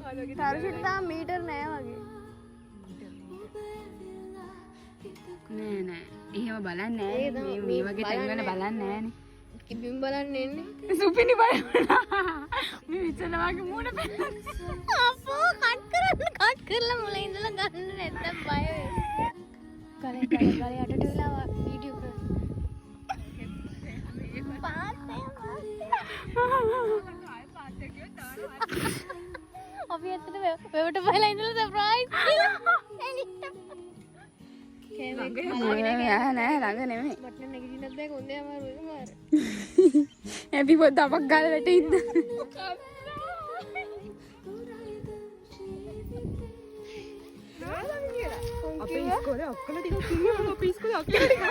තරසිට තාම මීටර් නෑ වගේ. නෑ නෑ. එහෙම බලන්නේ නෑ. මේ වගේ තැන්වල බලන්නේ නෑනේ. කිබිම් බලන්න එන්නේ. සුපිනි බලනවා. මේ විචන වගේ මූණ පෙන්නන. අපෝ කට් කරලා මුල ඉඳලා ගන්න නැත්තම් බය වෙයි. ගලේ යටට වෙලා වීඩියෝ කරා. අපි ඇත්තට වෙවට බලලා ඉඳලා සර්ප්‍රයිස් කියලා. නෑ ළඟ නෙමෙයි. මට නැගිටින්නත් බෑ කොන්දේ අමාරුයි මාර. හැපි පොත් අපක් ගාලා වැටෙන්න. අපේ ඉස්කෝලේ ඔක්කොම ටිකක් කිව්වා අපේ ඉස්කෝලේ ඔක්කොම ටිකක්.